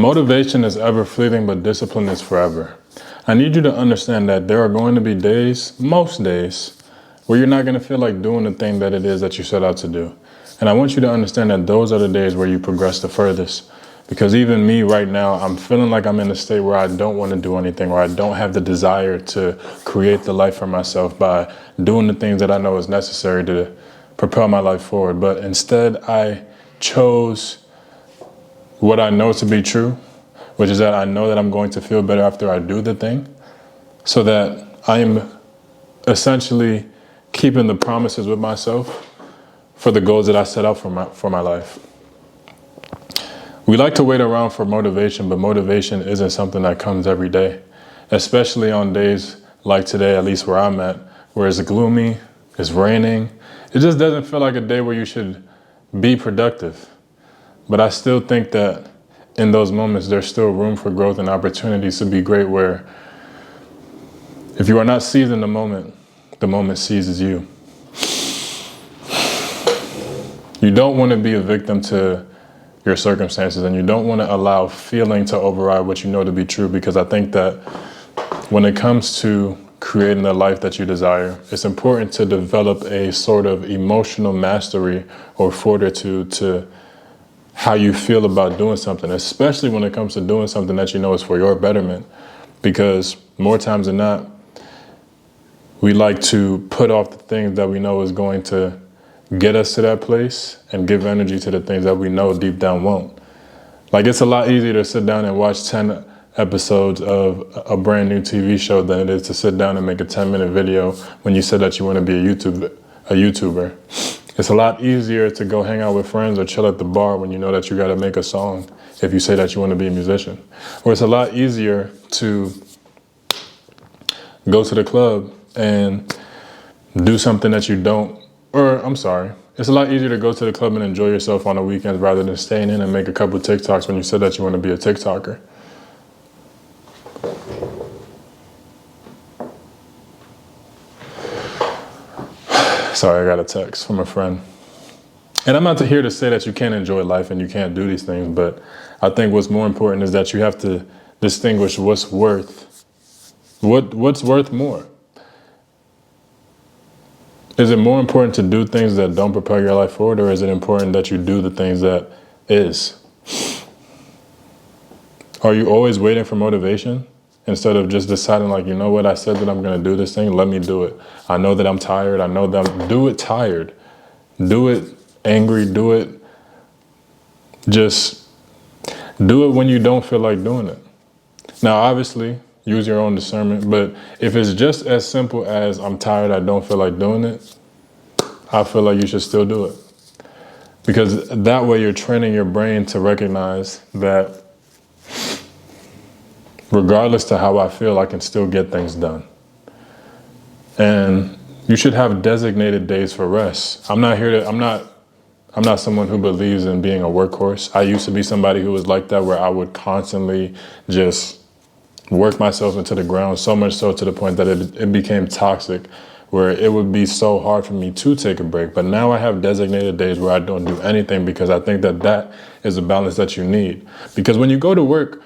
Motivation is ever fleeting, but discipline is forever. I need you to understand that there are going to be days, most days, where you're not going to feel like doing the thing that it is that you set out to do. And I want you to understand that those are the days where you progress the furthest. Because even me right now, I'm feeling like I'm in a state where I don't want to do anything, or I don't have the desire to create the life for myself by doing the things that I know is necessary to propel my life forward. But instead, I chose what I know to be true, which is that I know that I'm going to feel better after I do the thing, so that I am essentially keeping the promises with myself for the goals that I set out for my life. We like to wait around for motivation, but motivation isn't something that comes every day, especially on days like today, at least where I'm at, where it's gloomy, it's raining. It just doesn't feel like a day where you should be productive. But I still think that in those moments, there's still room for growth and opportunities to be great, where if you are not seizing the moment seizes you. You don't want to be a victim to your circumstances, and you don't want to allow feeling to override what you know to be true, because I think that when it comes to creating the life that you desire, it's important to develop a sort of emotional mastery or fortitude to how you feel about doing something, especially when it comes to doing something that you know is for your betterment. Because more times than not, we like to put off the things that we know is going to get us to that place and give energy to the things that we know deep down won't. Like, it's a lot easier to sit down and watch 10 episodes of a brand new TV show than it is to sit down and make a 10-minute video when you said that you want to be a YouTuber. It's a lot easier to go hang out with friends or chill at the bar when you know that you got to make a song if you say that you want to be a musician. Or it's a lot easier to go to the club and do something that you don't, it's a lot easier to go to the club and enjoy yourself on the weekends rather than staying in and make a couple of TikToks when you said that you want to be a TikToker. Sorry, I got a text from a friend. And I'm not here to say that you can't enjoy life and you can't do these things, but I think what's more important is that you have to distinguish what's worth more. Is it more important to do things that don't propel your life forward, or is it important that you do the things that is? Are you always waiting for motivation instead of just deciding, like, you know what, I said that I'm going to do this thing, let me do it. I know that I'm tired. Do it tired. Do it angry. Do it when you don't feel like doing it. Now, obviously, use your own discernment, but if it's just as simple as I'm tired, I don't feel like doing it, I feel like you should still do it. Because that way you're training your brain to recognize that regardless to how I feel, I can still get things done. And you should have designated days for rest. I'm not someone who believes in being a workhorse. I used to be somebody who was like that, where I would constantly just work myself into the ground, so much so to the point that it became toxic, where it would be so hard for me to take a break. But now I have designated days where I don't do anything, because I think that is a balance that you need. Because when you go to work,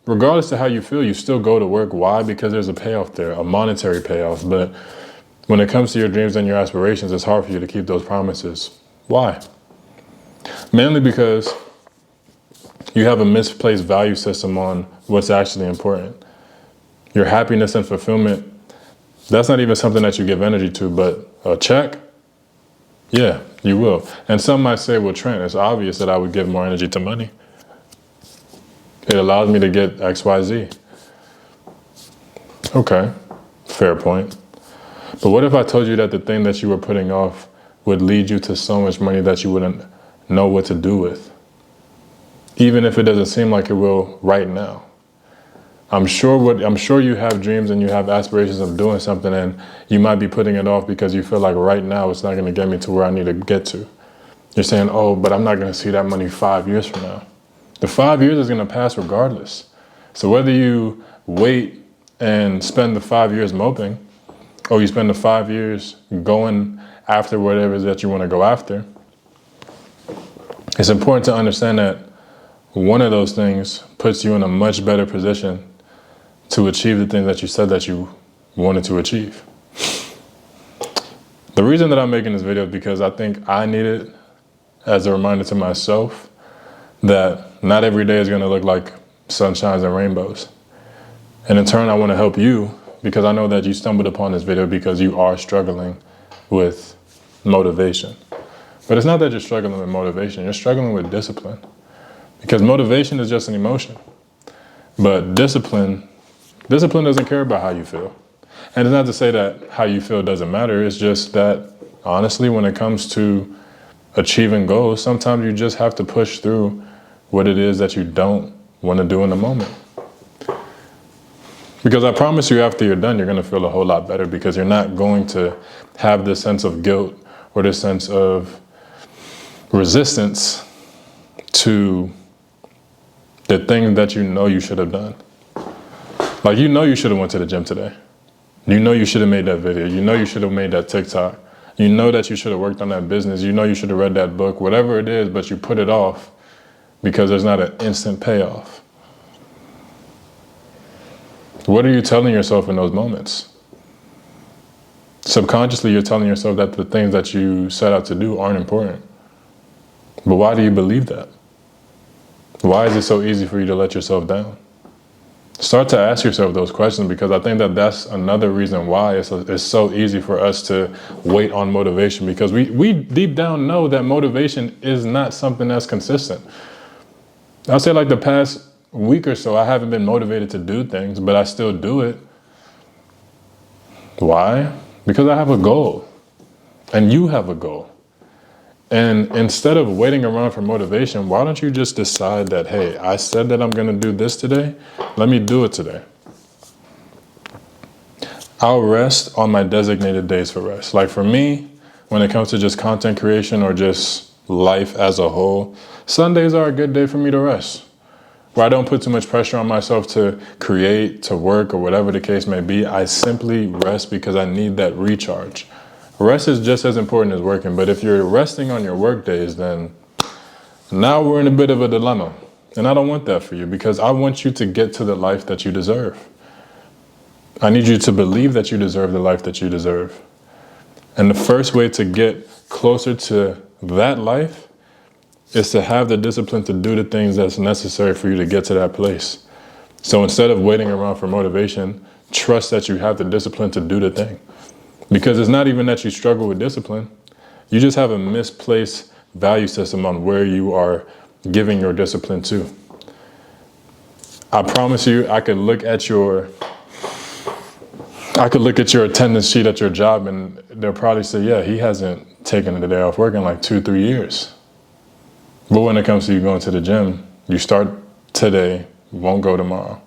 regardless of how you feel, you still go to work. Why? Because there's a payoff there, a monetary payoff. But when it comes to your dreams and your aspirations, it's hard for you to keep those promises. Why? Mainly because you have a misplaced value system on what's actually important. Your happiness and fulfillment, that's not even something that you give energy to, but a check, yeah, you will. And some might say, well, Trent, it's obvious that I would give more energy to money. It allows me to get X, Y, Z. Okay, fair point. But what if I told you that the thing that you were putting off would lead you to so much money that you wouldn't know what to do with? Even if it doesn't seem like it will right now. I'm sure you have dreams and you have aspirations of doing something, and you might be putting it off because you feel like right now it's not going to get me to where I need to get to. You're saying, oh, but I'm not going to see that money 5 years from now. The 5 years is going to pass regardless. So whether you wait and spend the 5 years moping, or you spend the 5 years going after whatever it is that you want to go after, it's important to understand that one of those things puts you in a much better position to achieve the thing that you said that you wanted to achieve. The reason that I'm making this video is because I think I need it as a reminder to myself that not every day is going to look like sunshines and rainbows. And in turn, I want to help you because I know that you stumbled upon this video because you are struggling with motivation. But it's not that you're struggling with motivation, you're struggling with discipline. Because motivation is just an emotion. But discipline doesn't care about how you feel. And it's not to say that how you feel doesn't matter, it's just that honestly, when it comes to achieving goals, sometimes you just have to push through what it is that you don't want to do in the moment. Because I promise you, after you're done, you're going to feel a whole lot better because you're not going to have this sense of guilt or this sense of resistance to the things that you know you should have done. Like, you know you should have went to the gym today. You know you should have made that video. You know you should have made that TikTok. You know that you should have worked on that business. You know you should have read that book, whatever it is, but you put it off because there's not an instant payoff. What are you telling yourself in those moments? Subconsciously, you're telling yourself that the things that you set out to do aren't important. But why do you believe that? Why is it so easy for you to let yourself down? Start to ask yourself those questions because I think that that's another reason why it's so easy for us to wait on motivation because we deep down know that motivation is not something that's consistent. I'll say like the past week or so, I haven't been motivated to do things, but I still do it. Why? Because I have a goal and you have a goal. And instead of waiting around for motivation, why don't you just decide that, hey, I said that I'm going to do this today. Let me do it today. I'll rest on my designated days for rest. Like for me, when it comes to just content creation or just life as a whole, Sundays are a good day for me to rest. Where I don't put too much pressure on myself to create, to work, or whatever the case may be. I simply rest because I need that recharge. Rest is just as important as working, but if you're resting on your work days, then now we're in a bit of a dilemma. And I don't want that for you because I want you to get to the life that you deserve. I need you to believe that you deserve the life that you deserve. And the first way to get closer to that life is to have the discipline to do the things that's necessary for you to get to that place. So instead of waiting around for motivation, trust that you have the discipline to do the thing. Because it's not even that you struggle with discipline. You just have a misplaced value system on where you are giving your discipline to. I promise you, I could look at your attendance sheet at your job and they'll probably say, yeah, he hasn't taken a day off work in like 2-3 years. But when it comes to you going to the gym, you start today, won't go tomorrow.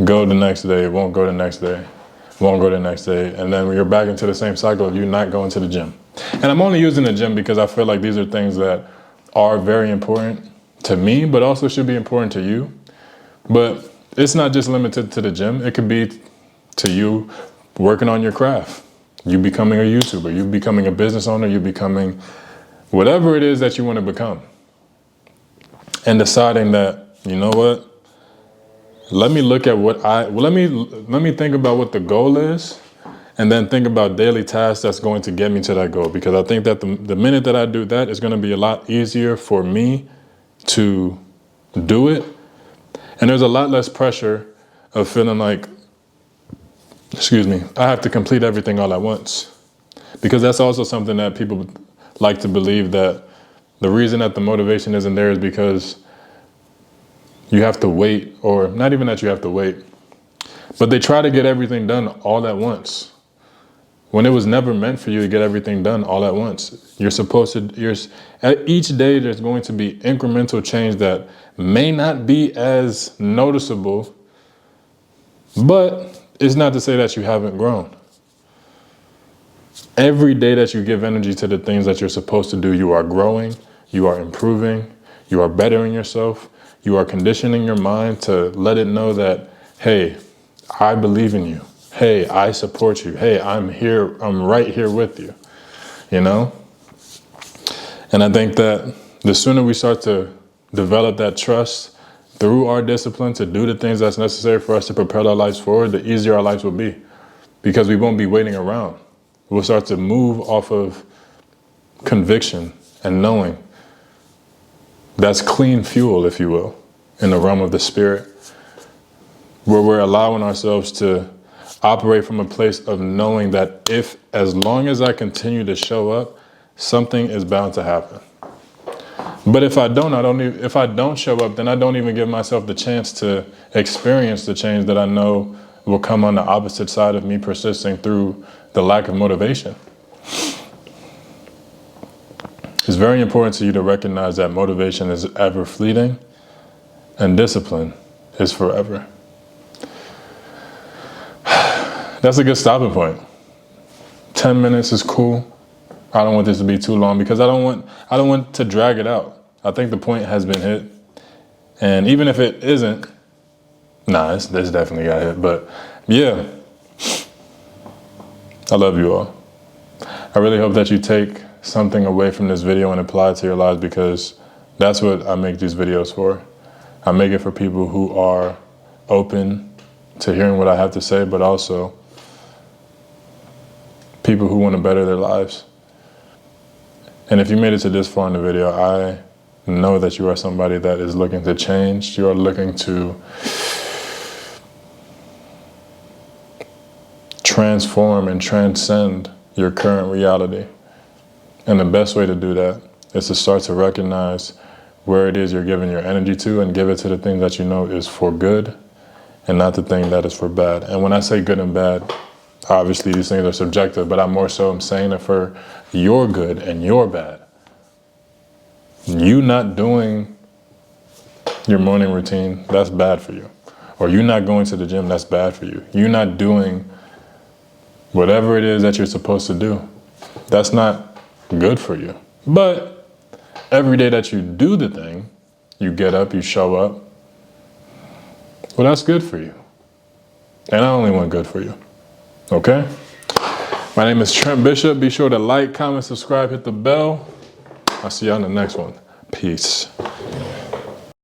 Go the next day, won't go the next day. Won't go the next day, and then you're back into the same cycle of you not going to the gym. And I'm only using the gym because I feel like these are things that are very important to me, but also should be important to you. But it's not just limited to the gym. It could be to you working on your craft, you becoming a YouTuber, you becoming a business owner, you becoming whatever it is that you want to become. And deciding that, you know what? Let me look at let me think about what the goal is and then think about daily tasks that's going to get me to that goal. Because I think that the minute that I do that, it's going to be a lot easier for me to do it. And there's a lot less pressure of feeling like, I have to complete everything all at once. Because that's also something that people like to believe, that the reason that the motivation isn't there is because you have to wait, or not even that you have to wait, but they try to get everything done all at once. When it was never meant for you to get everything done all at once. At each day there's going to be incremental change that may not be as noticeable, but it's not to say that you haven't grown. Every day that you give energy to the things that you're supposed to do, you are growing, you are improving, you are bettering yourself. You are conditioning your mind to let it know that, hey, I believe in you. Hey, I support you. Hey, I'm here. I'm right here with you, you know? And I think that the sooner we start to develop that trust through our discipline to do the things that's necessary for us to propel our lives forward, the easier our lives will be, because we won't be waiting around. We'll start to move off of conviction and knowing. That's clean fuel, if you will, in the realm of the spirit, where we're allowing ourselves to operate from a place of knowing that as long as I continue to show up, something is bound to happen. But if I don't show up, then I don't even give myself the chance to experience the change that I know will come on the opposite side of me persisting through the lack of motivation. It's very important to you to recognize that motivation is ever fleeting and discipline is forever. That's a good stopping point. 10 minutes is cool. I don't want this to be too long because I don't want to drag it out. I think the point has been hit. And even if it isn't, this definitely got hit. But yeah, I love you all. I really hope that you take something away from this video and apply it to your lives, because that's what I make these videos for. I make it for people who are open to hearing what I have to say, but also people who want to better their lives. And if you made it to this far in the video, I know that you are somebody that is looking to change. You are looking to transform and transcend your current reality. And the best way to do that is to start to recognize where it is you're giving your energy to, and give it to the thing that you know is for good and not the thing that is for bad. And when I say good and bad, obviously these things are subjective, but I more so am saying it for your good and your bad. You not doing your morning routine, that's bad for you. Or you not going to the gym, that's bad for you. You not doing whatever it is that you're supposed to do, that's not good for you. But every day that you do the thing, you get up, you show up, well, that's good for you. And I only want good for you. Okay? My name is Trent Bishop. Be sure to like, comment, subscribe, hit the bell. I'll see you on the next one. Peace.